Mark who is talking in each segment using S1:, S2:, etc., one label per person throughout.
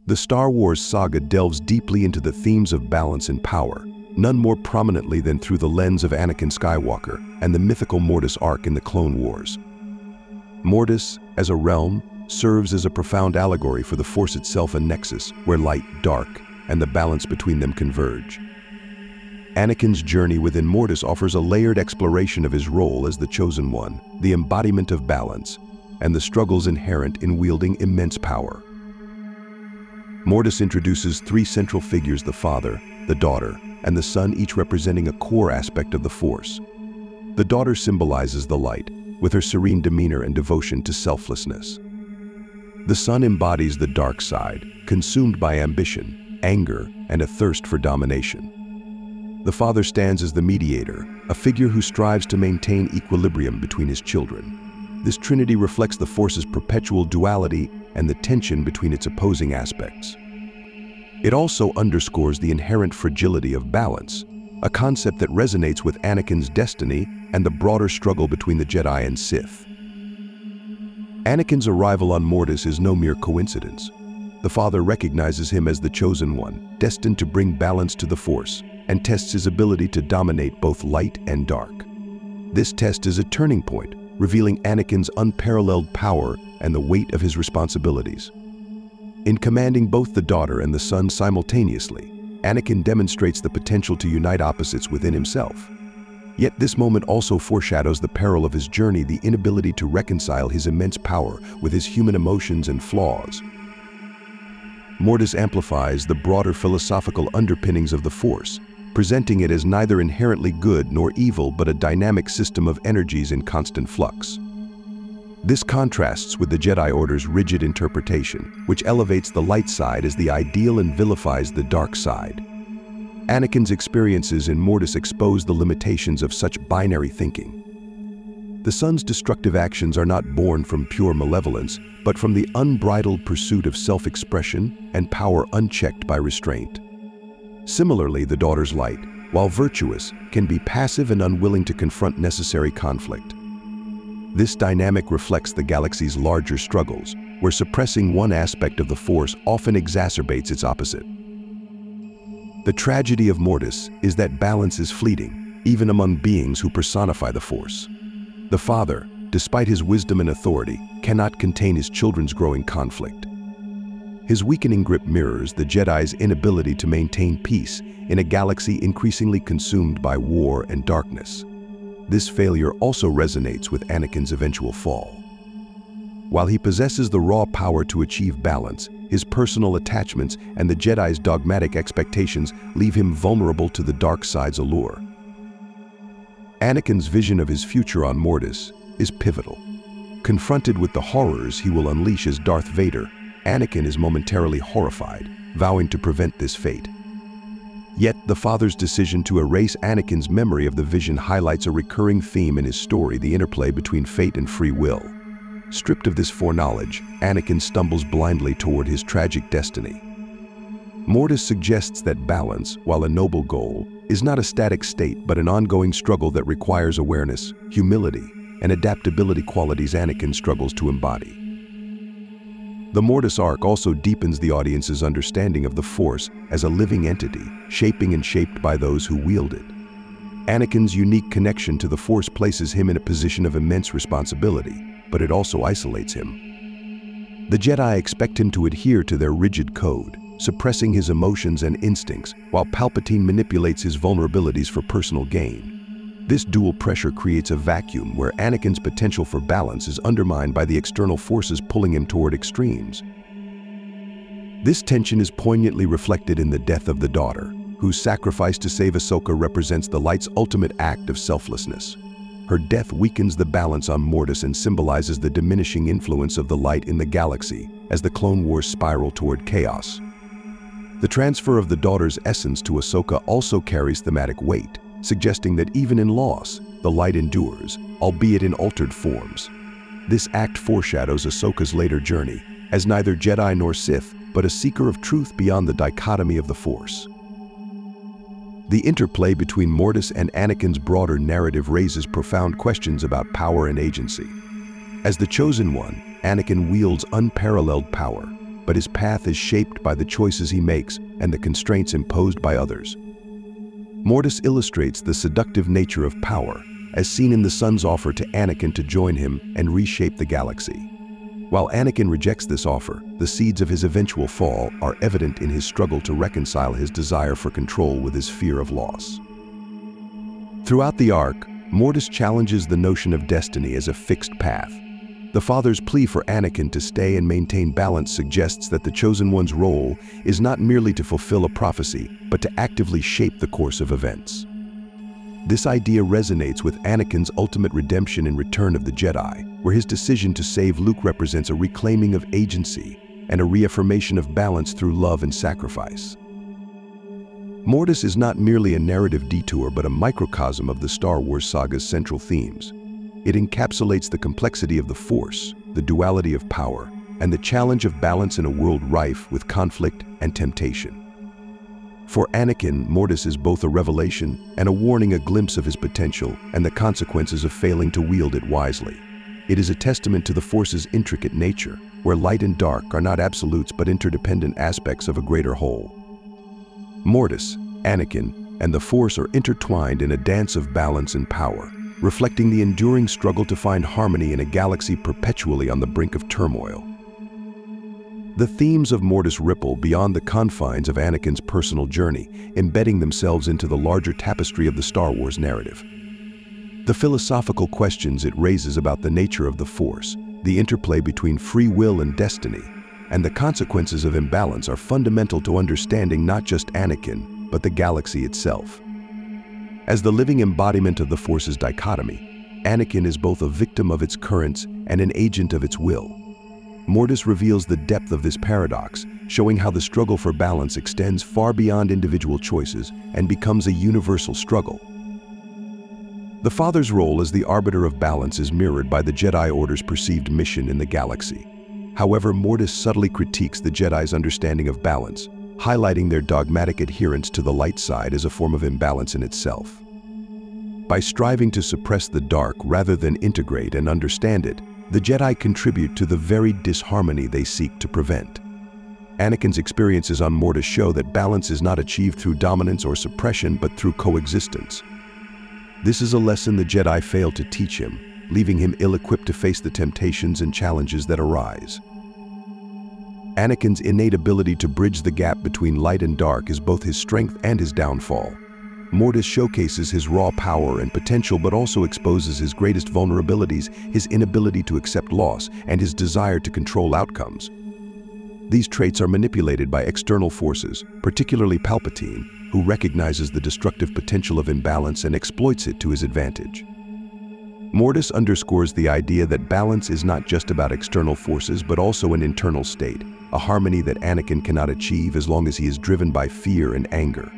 S1: The Star Wars saga delves deeply into the themes of balance and power, none more prominently than through the lens of Anakin Skywalker and the mythical Mortis arc in the Clone Wars. Mortis, as a realm, serves as a profound allegory for the Force itself, a nexus where light, dark, and the balance between them converge. Anakin's journey within Mortis offers a layered exploration of his role as the Chosen One, the embodiment of balance, and the struggles inherent in wielding immense power. Mortis introduces three central figures: the father, the daughter, and the son, each representing a core aspect of the Force. The daughter symbolizes the light, with her serene demeanor and devotion to selflessness. The son embodies the dark side, consumed by ambition, anger, and a thirst for domination. The father stands as the mediator, a figure who strives to maintain equilibrium between his children. This trinity reflects the Force's perpetual duality and the tension between its opposing aspects. It also underscores the inherent fragility of balance, a concept that resonates with Anakin's destiny and the broader struggle between the Jedi and Sith. Anakin's arrival on Mortis is no mere coincidence. The father recognizes him as the Chosen One, destined to bring balance to the Force, and tests his ability to dominate both light and dark. This test is a turning point, revealing Anakin's unparalleled power and the weight of his responsibilities. In commanding both the daughter and the son simultaneously, Anakin demonstrates the potential to unite opposites within himself. Yet this moment also foreshadows the peril of his journey, the inability to reconcile his immense power with his human emotions and flaws. Mortis amplifies the broader philosophical underpinnings of the Force, presenting it as neither inherently good nor evil but a dynamic system of energies in constant flux. This contrasts with the Jedi Order's rigid interpretation, which elevates the light side as the ideal and vilifies the dark side. Anakin's experiences in Mortis expose the limitations of such binary thinking. The son's destructive actions are not born from pure malevolence, but from the unbridled pursuit of self-expression and power unchecked by restraint. Similarly, the daughter's light, while virtuous, can be passive and unwilling to confront necessary conflict. This dynamic reflects the galaxy's larger struggles, where suppressing one aspect of the Force often exacerbates its opposite. The tragedy of Mortis is that balance is fleeting, even among beings who personify the Force. The father, despite his wisdom and authority, cannot contain his children's growing conflict. His weakening grip mirrors the Jedi's inability to maintain peace in a galaxy increasingly consumed by war and darkness. This failure also resonates with Anakin's eventual fall. While he possesses the raw power to achieve balance, his personal attachments and the Jedi's dogmatic expectations leave him vulnerable to the dark side's allure. Anakin's vision of his future on Mortis is pivotal. Confronted with the horrors he will unleash as Darth Vader, Anakin is momentarily horrified, vowing to prevent this fate. Yet, the father's decision to erase Anakin's memory of the vision highlights a recurring theme in his story: the interplay between fate and free will. Stripped of this foreknowledge, Anakin stumbles blindly toward his tragic destiny. Mortis suggests that balance, while a noble goal, is not a static state but an ongoing struggle that requires awareness, humility, and adaptability, qualities Anakin struggles to embody. The Mortis arc also deepens the audience's understanding of the Force as a living entity, shaping and shaped by those who wield it. Anakin's unique connection to the Force places him in a position of immense responsibility, but it also isolates him. The Jedi expect him to adhere to their rigid code, suppressing his emotions and instincts, while Palpatine manipulates his vulnerabilities for personal gain. This dual pressure creates a vacuum where Anakin's potential for balance is undermined by the external forces pulling him toward extremes. This tension is poignantly reflected in the death of the daughter, whose sacrifice to save Ahsoka represents the light's ultimate act of selflessness. Her death weakens the balance on Mortis and symbolizes the diminishing influence of the light in the galaxy as the Clone Wars spiral toward chaos. The transfer of the daughter's essence to Ahsoka also carries thematic weight, suggesting that even in loss, the light endures, albeit in altered forms. This act foreshadows Ahsoka's later journey, as neither Jedi nor Sith, but a seeker of truth beyond the dichotomy of the Force. The interplay between Mortis and Anakin's broader narrative raises profound questions about power and agency. As the Chosen One, Anakin wields unparalleled power, but his path is shaped by the choices he makes and the constraints imposed by others. Mortis illustrates the seductive nature of power, as seen in the son's offer to Anakin to join him and reshape the galaxy. While Anakin rejects this offer, the seeds of his eventual fall are evident in his struggle to reconcile his desire for control with his fear of loss. Throughout the arc, Mortis challenges the notion of destiny as a fixed path. The father's plea for Anakin to stay and maintain balance suggests that the chosen one's role is not merely to fulfill a prophecy, but to actively shape the course of events. This idea resonates with Anakin's ultimate redemption in Return of the Jedi, where his decision to save Luke represents a reclaiming of agency and a reaffirmation of balance through love and sacrifice. Mortis is not merely a narrative detour but a microcosm of the Star Wars saga's central themes. It encapsulates the complexity of the Force, the duality of power, and the challenge of balance in a world rife with conflict and temptation. For Anakin, Mortis is both a revelation and a warning, a glimpse of his potential and the consequences of failing to wield it wisely. It is a testament to the Force's intricate nature, where light and dark are not absolutes but interdependent aspects of a greater whole. Mortis, Anakin, and the Force are intertwined in a dance of balance and power, reflecting the enduring struggle to find harmony in a galaxy perpetually on the brink of turmoil. The themes of Mortis ripple beyond the confines of Anakin's personal journey, embedding themselves into the larger tapestry of the Star Wars narrative. The philosophical questions it raises about the nature of the Force, the interplay between free will and destiny, and the consequences of imbalance are fundamental to understanding not just Anakin, but the galaxy itself. As the living embodiment of the Force's dichotomy, Anakin is both a victim of its currents and an agent of its will. Mortis reveals the depth of this paradox, showing how the struggle for balance extends far beyond individual choices and becomes a universal struggle. The Father's role as the arbiter of balance is mirrored by the Jedi Order's perceived mission in the galaxy. However, Mortis subtly critiques the Jedi's understanding of balance, highlighting their dogmatic adherence to the light side as a form of imbalance in itself. By striving to suppress the dark rather than integrate and understand it, the Jedi contribute to the very disharmony they seek to prevent. Anakin's experiences on Mortis show that balance is not achieved through dominance or suppression, but through coexistence. This is a lesson the Jedi fail to teach him, leaving him ill-equipped to face the temptations and challenges that arise. Anakin's innate ability to bridge the gap between light and dark is both his strength and his downfall. Mortis showcases his raw power and potential but also exposes his greatest vulnerabilities, his inability to accept loss and his desire to control outcomes. These traits are manipulated by external forces, particularly Palpatine, who recognizes the destructive potential of imbalance and exploits it to his advantage. Mortis underscores the idea that balance is not just about external forces but also an internal state, a harmony that Anakin cannot achieve as long as he is driven by fear and anger.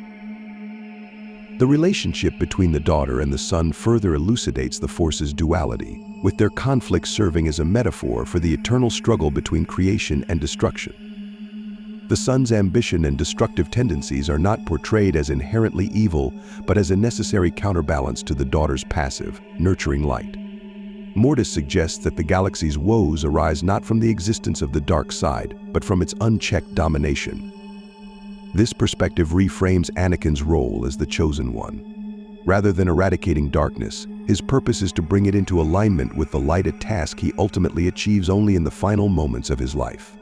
S1: The relationship between the daughter and the son further elucidates the Force's duality, with their conflict serving as a metaphor for the eternal struggle between creation and destruction. The son's ambition and destructive tendencies are not portrayed as inherently evil, but as a necessary counterbalance to the daughter's passive, nurturing light. Mortis suggests that the galaxy's woes arise not from the existence of the dark side, but from its unchecked domination. This perspective reframes Anakin's role as the chosen one. Rather than eradicating darkness, his purpose is to bring it into alignment with the light, a task he ultimately achieves only in the final moments of his life.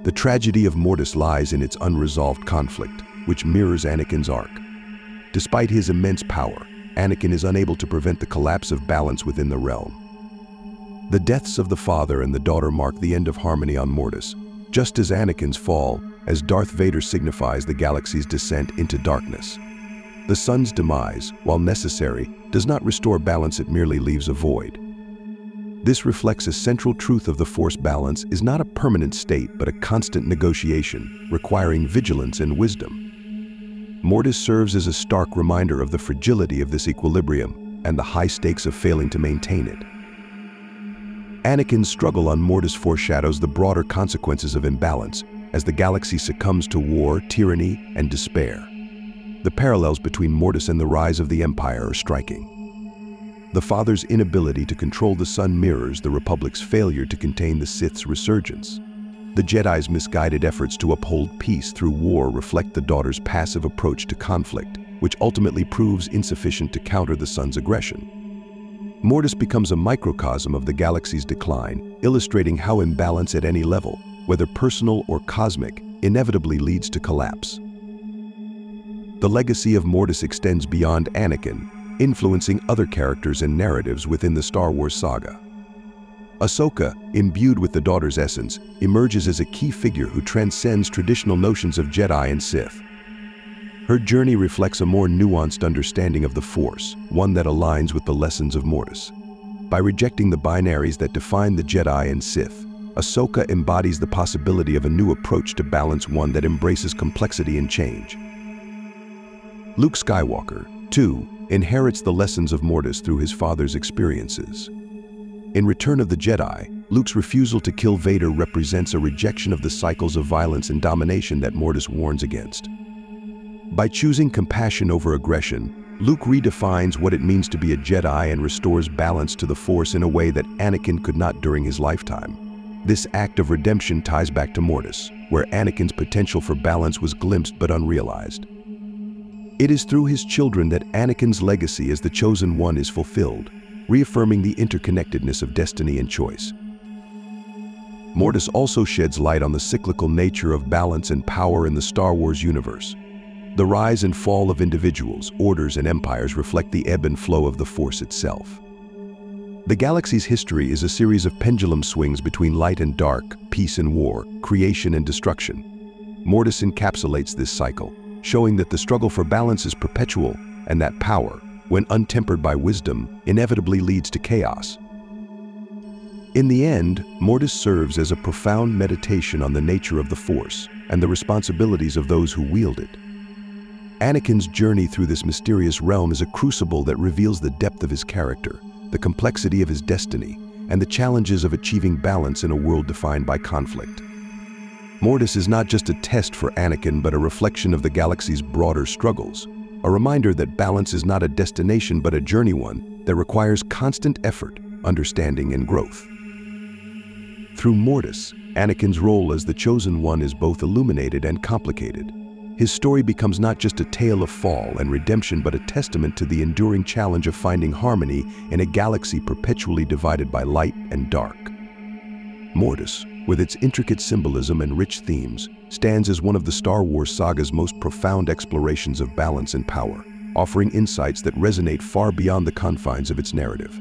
S1: The tragedy of Mortis lies in its unresolved conflict, which mirrors Anakin's arc. Despite his immense power, Anakin is unable to prevent the collapse of balance within the realm. The deaths of the father and the daughter mark the end of harmony on Mortis, just as Anakin's fall, as Darth Vader signifies the galaxy's descent into darkness. The son's demise, while necessary, does not restore balance, it merely leaves a void. This reflects a central truth of the Force: balance is not a permanent state but a constant negotiation, requiring vigilance and wisdom. Mortis serves as a stark reminder of the fragility of this equilibrium and the high stakes of failing to maintain it. Anakin's struggle on Mortis foreshadows the broader consequences of imbalance as the galaxy succumbs to war, tyranny, and despair. The parallels between Mortis and the rise of the Empire are striking. The father's inability to control the son mirrors the Republic's failure to contain the Sith's resurgence. The Jedi's misguided efforts to uphold peace through war reflect the daughter's passive approach to conflict, which ultimately proves insufficient to counter the son's aggression. Mortis becomes a microcosm of the galaxy's decline, illustrating how imbalance at any level, whether personal or cosmic, inevitably leads to collapse. The legacy of Mortis extends beyond Anakin, influencing other characters and narratives within the Star Wars saga. Ahsoka, imbued with the daughter's essence, emerges as a key figure who transcends traditional notions of Jedi and Sith. Her journey reflects a more nuanced understanding of the Force, one that aligns with the lessons of Mortis. By rejecting the binaries that define the Jedi and Sith, Ahsoka embodies the possibility of a new approach to balance, one that embraces complexity and change. Luke Skywalker, too, inherits the lessons of Mortis through his father's experiences. In Return of the Jedi, Luke's refusal to kill Vader represents a rejection of the cycles of violence and domination that Mortis warns against. By choosing compassion over aggression, Luke redefines what it means to be a Jedi and restores balance to the Force in a way that Anakin could not during his lifetime. This act of redemption ties back to Mortis, where Anakin's potential for balance was glimpsed but unrealized. It is through his children that Anakin's legacy as the Chosen One is fulfilled, reaffirming the interconnectedness of destiny and choice. Mortis also sheds light on the cyclical nature of balance and power in the Star Wars universe. The rise and fall of individuals, orders, and empires reflect the ebb and flow of the Force itself. The galaxy's history is a series of pendulum swings between light and dark, peace and war, creation and destruction. Mortis encapsulates this cycle, showing that the struggle for balance is perpetual and that power, when untempered by wisdom, inevitably leads to chaos. In the end, Mortis serves as a profound meditation on the nature of the Force and the responsibilities of those who wield it. Anakin's journey through this mysterious realm is a crucible that reveals the depth of his character, the complexity of his destiny, and the challenges of achieving balance in a world defined by conflict. Mortis is not just a test for Anakin, but a reflection of the galaxy's broader struggles, a reminder that balance is not a destination but a journey, one that requires constant effort, understanding, and growth. Through Mortis, Anakin's role as the Chosen One is both illuminated and complicated. His story becomes not just a tale of fall and redemption, but a testament to the enduring challenge of finding harmony in a galaxy perpetually divided by light and dark. Mortis, with its intricate symbolism and rich themes, stands as one of the Star Wars saga's most profound explorations of balance and power, offering insights that resonate far beyond the confines of its narrative.